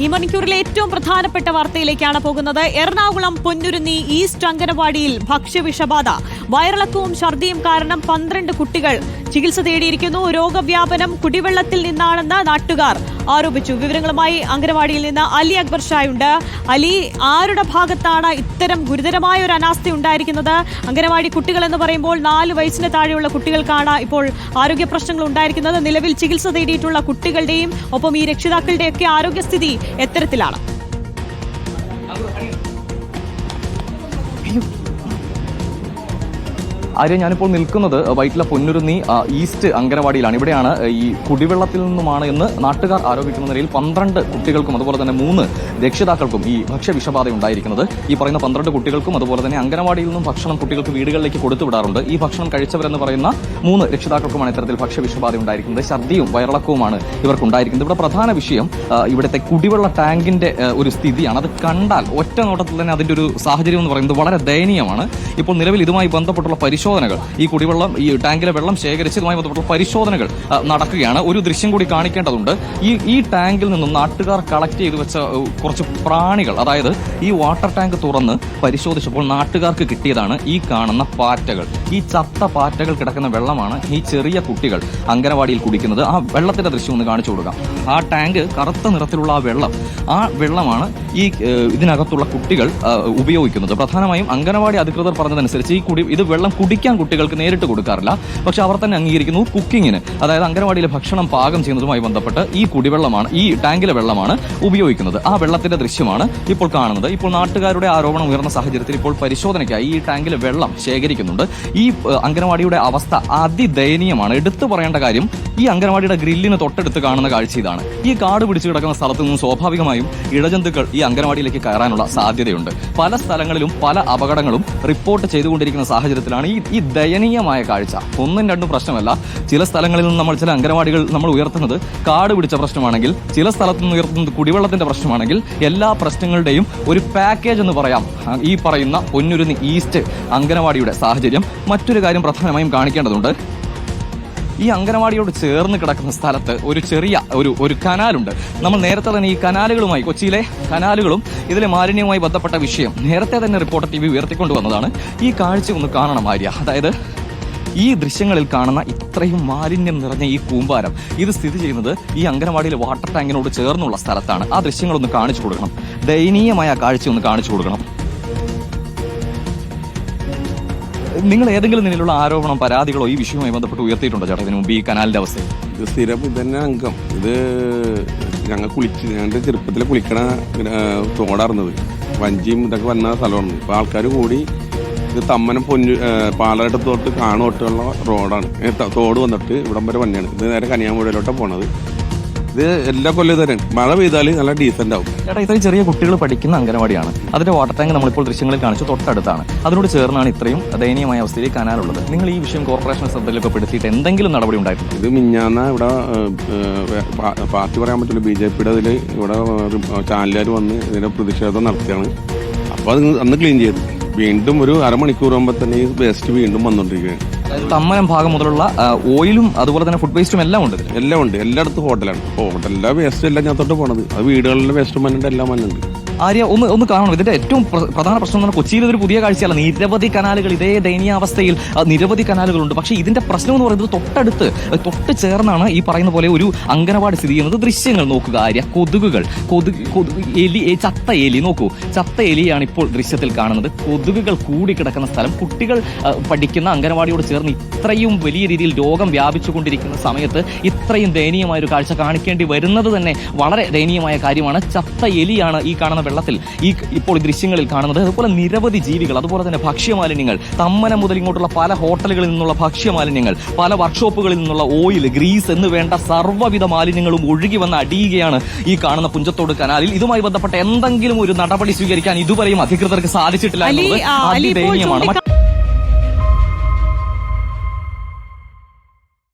ഈ മണിക്കൂറിലെ ഏറ്റവും പ്രധാനപ്പെട്ട വാർത്തയിലേക്കാണ് പോകുന്നത്. എറണാകുളം പൊന്നുരുന്നി ഈസ്റ്റ് അംഗനവാടിയിൽ ഭക്ഷ്യവിഷബാധ. വയറിളക്കവും ഛർദിയും കാരണം 12 കുട്ടികൾ ചികിത്സ തേടിയിരിക്കുന്നു. രോഗവ്യാപനം കുടിവെള്ളത്തിൽ നിന്നാണെന്ന് നാട്ടുകാർ ആരോപിച്ചു. വിവരങ്ങളുമായി അംഗനവാടിയിൽ നിന്ന് അലി അക്ബർ ഷായുണ്ട്. അലി, ആരുടെ ഭാഗത്താണ് ഇത്തരം ഗുരുതരമായ ഒരു അനാസ്ഥ ഉണ്ടായിരിക്കുന്നത്? അംഗനവാടി കുട്ടികൾ എന്ന് പറയുമ്പോൾ 4 വയസ്സിന് താഴെയുള്ള കുട്ടികൾക്കാണ് ഇപ്പോൾ ആരോഗ്യ പ്രശ്നങ്ങൾ ഉണ്ടായിരിക്കുന്നത്. നിലവിൽ ചികിത്സ തേടിയിട്ടുള്ള കുട്ടികളുടെയും ഒപ്പം ഈ രക്ഷിതാക്കളുടെയൊക്കെ ആരോഗ്യസ്ഥിതി എത്തരത്തിലാണ്? ആര്യ, ഞാനിപ്പോൾ നിൽക്കുന്നത് വൈറ്റില പൊന്നുരുന്നി ഈസ്റ്റ് അംഗനവാടിയിലാണ്. ഇവിടെയാണ് ഈ കുടിവെള്ളത്തിൽ നിന്നുമാണ് എന്ന് നാട്ടുകാർ ആരോപിക്കുന്ന നിലയിൽ 12 കുട്ടികൾക്കും അതുപോലെ തന്നെ 3 രക്ഷിതാക്കൾക്കും ഈ ഭക്ഷ്യവിഷബാധ ഉണ്ടായിരിക്കുന്നത്. ഈ പറയുന്ന 12 കുട്ടികൾക്കും അതുപോലെ തന്നെ അംഗനവാടിയിൽ നിന്നും ഭക്ഷണം കുട്ടികൾക്ക് വീടുകളിലേക്ക് കൊടുത്തുവിടാറുണ്ട്. ഈ ഭക്ഷണം കഴിച്ചവരെന്ന് പറയുന്ന 3 രക്ഷിതാക്കൾക്കുമാണ് ഇത്തരത്തിൽ ഭക്ഷ്യവിഷബാധ ഉണ്ടായിരിക്കുന്നത്. ഛർദിയും വയറിളക്കവുമാണ് ഇവർക്കുണ്ടായിരിക്കുന്നത്. ഇവിടെ പ്രധാന വിഷയം ഇവിടുത്തെ കുടിവെള്ള ടാങ്കിന്റെ ഒരു സ്ഥിതിയാണ്. അത് കണ്ടാൽ ഒറ്റ നോട്ടത്തിൽ തന്നെ അതിന്റെ ഒരു സാഹചര്യം എന്ന് പറയുന്നത് വളരെ ദയനീയമാണ്. ഇപ്പോൾ നിലവിൽ ഇതുമായി ബന്ധപ്പെട്ടുള്ള പരിശോധനകൾ, ഈ കുടിവെള്ളം, ഈ ടാങ്കിലെ വെള്ളം ശേഖരിച്ചതുമായി ബന്ധപ്പെട്ട പരിശോധനകൾ നടക്കുകയാണ്. ഒരു ദൃശ്യം കൂടി കാണിക്കേണ്ടതുണ്ട്. ഈ ടാങ്കിൽ നിന്നും നാട്ടുകാർ കളക്ട് ചെയ്ത് വെച്ച കുറച്ച് പ്രാണികൾ, അതായത് ഈ വാട്ടർ ടാങ്ക് തുറന്ന് പരിശോധിച്ചപ്പോൾ നാട്ടുകാർക്ക് കിട്ടിയതാണ് ഈ കാണുന്ന പാറ്റകൾ. ഈ ചത്ത പാറ്റകൾ കിടക്കുന്ന വെള്ളമാണ് ഈ ചെറിയ കുട്ടികൾ അംഗനവാടിയിൽ കുടിക്കുന്നത്. ആ വെള്ളത്തിന്റെ ദൃശ്യം ഒന്ന് കാണിച്ചു കൊടുക്കാം. ആ ടാങ്ക് കറുത്ത നിറത്തിലുള്ള ആ വെള്ളമാണ് ഈ ഇതിനകത്തുള്ള കുട്ടികൾ ഉപയോഗിക്കുന്നത്. പ്രധാനമായും അംഗനവാടി അധികൃതർ പറഞ്ഞതനുസരിച്ച് ഇത് വെള്ളം കുടിക്കാൻ കുട്ടികൾക്ക് നേരിട്ട് കൊടുക്കാറില്ല. പക്ഷെ അവർ തന്നെ അംഗീകരിക്കുന്നു കുക്കിങ്ങിന്, അതായത് അംഗനവാടിയിലെ ഭക്ഷണം പാകം ചെയ്യുന്നതുമായി ബന്ധപ്പെട്ട് ഈ കുടിവെള്ളമാണ്, ഈ ടാങ്കിലെ വെള്ളമാണ് ഉപയോഗിക്കുന്നത്. ആ വെള്ളത്തിന്റെ ദൃശ്യമാണ് ഇപ്പോൾ കാണുന്നത്. ഇപ്പോൾ നാട്ടുകാരുടെ ആരോപണം ഉയർന്ന സാഹചര്യത്തിൽ ഇപ്പോൾ പരിശോധനയ്ക്കായി ഈ ടാങ്കിലെ വെള്ളം ശേഖരിക്കുന്നുണ്ട്. ഈ അംഗനവാടിയുടെ അവസ്ഥ അതിദയനീയമാണ്. എടുത്തു പറയേണ്ട കാര്യം, ഈ അംഗനവാടിയുടെ ഗ്രില്ലിന് തൊട്ടടുത്ത് കാണുന്ന കാഴ്ച ഇതാണ്. ഈ കാട് പിടിച്ചു കിടക്കുന്ന സ്ഥലത്ത് നിന്നും സ്വാഭാവികമായും ഇഴജന്തുക്കൾ ഈ അംഗനവാടിയിലേക്ക് കയറാനുള്ള സാധ്യതയുണ്ട്. പല സ്ഥലങ്ങളിലും പല അപകടങ്ങളും റിപ്പോർട്ട് ചെയ്തുകൊണ്ടിരിക്കുന്ന സാഹചര്യത്തിലാണ് ഈ ദയനീയമായ കാഴ്ച. 1-2 പ്രശ്നമല്ല. ചില സ്ഥലങ്ങളിൽ നിന്ന് ചില അംഗനവാടികൾ നമ്മൾ ഉയർത്തുന്നത് കാട് പിടിച്ച പ്രശ്നമാണെങ്കിൽ, ചില സ്ഥലത്ത് നിന്ന് ഉയർത്തുന്നത് കുടിവെള്ളത്തിന്റെ പ്രശ്നമാണെങ്കിൽ, എല്ലാ പ്രശ്നങ്ങളുടെയും ഒരു പാക്കേജ് എന്ന് പറയാം ഈ പറയുന്ന പൊന്നുരുന്നി ഈസ്റ്റ് അംഗനവാടിയുടെ സാഹചര്യം. മറ്റൊരു കാര്യം പ്രധാനമായും കാണിക്കേണ്ടതുണ്ട്. ഈ അംഗനവാടിയോട് ചേർന്ന് കിടക്കുന്ന സ്ഥലത്ത് ഒരു ചെറിയ ഒരു കനാലുണ്ട്. നമ്മൾ നേരത്തെ തന്നെ ഈ കനാലുകളുമായി, കൊച്ചിയിലെ കനാലുകളും ഇതിലെ മാലിന്യവുമായി ബന്ധപ്പെട്ട വിഷയം നേരത്തെ തന്നെ റിപ്പോർട്ടർ TV ഉയർത്തിക്കൊണ്ടുവന്നതാണ്. ഈ കാഴ്ച ഒന്ന് കാണണം ആര്യ. അതായത് ഈ ദൃശ്യങ്ങളിൽ കാണുന്ന ഇത്രയും മാലിന്യം നിറഞ്ഞ ഈ കൂമ്പാരം, ഇത് സ്ഥിതി ചെയ്യുന്നത് ഈ അംഗനവാടിയിലെ വാട്ടർ ടാങ്കിനോട് ചേർന്നുള്ള സ്ഥലത്താണ്. ആ ദൃശ്യങ്ങളൊന്ന് കാണിച്ചു കൊടുക്കണം. ദയനീയമായ കാഴ്ച ഒന്ന് കാണിച്ചു കൊടുക്കണം. നിങ്ങൾ ഏതെങ്കിലും നിലയിലുള്ള ആരോപണം, പരാതികളോ ഈ വിഷയവുമായി ബന്ധപ്പെട്ട് ഉയർത്തിയിട്ടുണ്ടോ ചേട്ടാ ഇതിനു മുമ്പ്? ഈ കനാലിന്റെ അവസ്ഥ ഇത് സ്ഥിരം ഇതന്നെ അംഗം. ഇത് ഞങ്ങളുടെ ചെറുപ്പത്തിൽ കുളിക്കണ തോടാർന്നത്, വഞ്ചിയും ഇതൊക്കെ വന്ന സ്ഥലമാണ്. ഇപ്പൊ ആൾക്കാർ കൂടി ഇത് തമ്മനം പാലഘട്ട തൊട്ട് കാണോട്ടുള്ള റോഡാണ്. തോട് വന്നിട്ട് ഇവിടം വരെ വന്നെയാണ്. ഇത് നേരെ കന്യാകുമാരിയിലോട്ടാണ് പോണത്. ഇത് എല്ലാ കൊല്ലം തന്നെ മഴ പെയ്താൽ നല്ല ഡീസന്റ് ആവും. ചേട്ടാ, ഇത്രയും ചെറിയ കുട്ടികൾ പഠിക്കുന്ന അംഗനവാടിയാണ്. അതിന്റെ വാട്ടർ ടാങ്ക് നമ്മളിപ്പോൾ ദൃശ്യങ്ങളിൽ കാണിച്ചു തൊട്ടടുത്താണ്. അതിനോട് ചേർന്നാണ് ഇത്രയും ദയനീയമായ അവസ്ഥയിൽ കനാലുള്ളത്. നിങ്ങൾ ഈ വിഷയം കോർപ്പറേഷൻ ശ്രദ്ധയിലൊക്കെ പെടുത്തിയിട്ട് എന്തെങ്കിലും നടപടി ഉണ്ടായിട്ടുണ്ട്? ഇത് മിഞ്ഞാന്ന് ഇവിടെ പാർട്ടി പറയാൻ പറ്റില്ല, BJPയുടെ ഇതിൽ ഇവിടെ ചാനലുകാർ വന്ന് ഇതിന്റെ പ്രതിഷേധം നടത്തിയാണ്. അപ്പൊ അത് അന്ന് ക്ലീൻ ചെയ്തു. വീണ്ടും ഒരു അരമണിക്കൂർ ആകുമ്പോൾ തന്നെ ഈ വേസ്റ്റ് വീണ്ടും വന്നോണ്ടിരിക്കുകയാണ്. തമ്മനം ഭാഗം മുതലുള്ള ഓയിലും അതുപോലെ തന്നെ ഫുഡ് വേസ്റ്റും എല്ലാം ഉണ്ട്. എല്ലാം ഉണ്ട്. എല്ലായിടത്തും ഹോട്ടലാണ്. ഹോട്ടലിലെ വേസ്റ്റ് എല്ലാം ഞാൻ തൊട്ട് പോണത്. അത് വീടുകളിലെ വേസ്റ്റ് മണ്ണുണ്ട്, എല്ലാം മണ്ണുണ്ട്. ആര്യ, ഒന്ന് കാണണം. ഇതിന്റെ ഏറ്റവും പ്രധാന പ്രശ്നം എന്ന് പറഞ്ഞാൽ കൊച്ചിയിൽ ഇതൊരു പുതിയ കാഴ്ചയല്ല. നിരവധി കനാലുകൾ, ഇതേ ദയനീയാവസ്ഥയിൽ നിരവധി കനാലുകളുണ്ട്. പക്ഷേ ഇതിന്റെ പ്രശ്നം എന്ന് പറയുന്നത് തൊട്ട് ചേർന്നാണ് ഈ പറയുന്ന പോലെ ഒരു അംഗനവാടി സ്ഥിതി ചെയ്യുന്നത്. ദൃശ്യങ്ങൾ നോക്കുക ആര്യ. കൊതുകുകൾ, എലി, ചത്ത എലി നോക്കൂ. ചത്ത എലിയാണ് ഇപ്പോൾ ദൃശ്യത്തിൽ കാണുന്നത്. കൊതുകുകൾ കൂടിക്കിടക്കുന്ന സ്ഥലം. കുട്ടികൾ പഠിക്കുന്ന അംഗനവാടിയോട് ചേർന്ന് ഇത്രയും വലിയ രീതിയിൽ രോഗം വ്യാപിച്ചുകൊണ്ടിരിക്കുന്ന സമയത്ത് ഇത്രയും ദയനീയമായ ഒരു കാഴ്ച കാണിക്കേണ്ടി വരുന്നത് തന്നെ വളരെ ദയനീയമായ കാര്യമാണ്. ചത്ത എലിയാണ് ഈ കാണുന്ന വെള്ളത്തിൽ ഇപ്പോൾ ഈ ദൃശ്യങ്ങളിൽ കാണുന്നത്. അതുപോലെ നിരവധി ജീവികൾ, അതുപോലെ തന്നെ ഭക്ഷ്യമാലിന്യങ്ങൾ, തമ്മനം മുതൽ ഇങ്ങോട്ടുള്ള പല ഹോട്ടലുകളിൽ നിന്നുള്ള ഭക്ഷ്യമാലിന്യങ്ങൾ, പല വർക്ക്ഷോപ്പുകളിൽ നിന്നുള്ള ഓയിൽ, ഗ്രീസ് എന്ന് വേണ്ട സർവ്വവിധ മാലിന്യങ്ങളും ഒഴുകി വന്ന് അടിയുകയാണ് ഈ കാണുന്ന പുഞ്ചത്തോട് കനാലിൽ. ഇതുമായി ബന്ധപ്പെട്ട എന്തെങ്കിലും ഒരു നടപടി സ്വീകരിക്കാൻ ഇതുവരെയും അധികൃതർക്ക് സാധിച്ചിട്ടില്ല എന്നുള്ളത് അതിദയനീയമാണ്.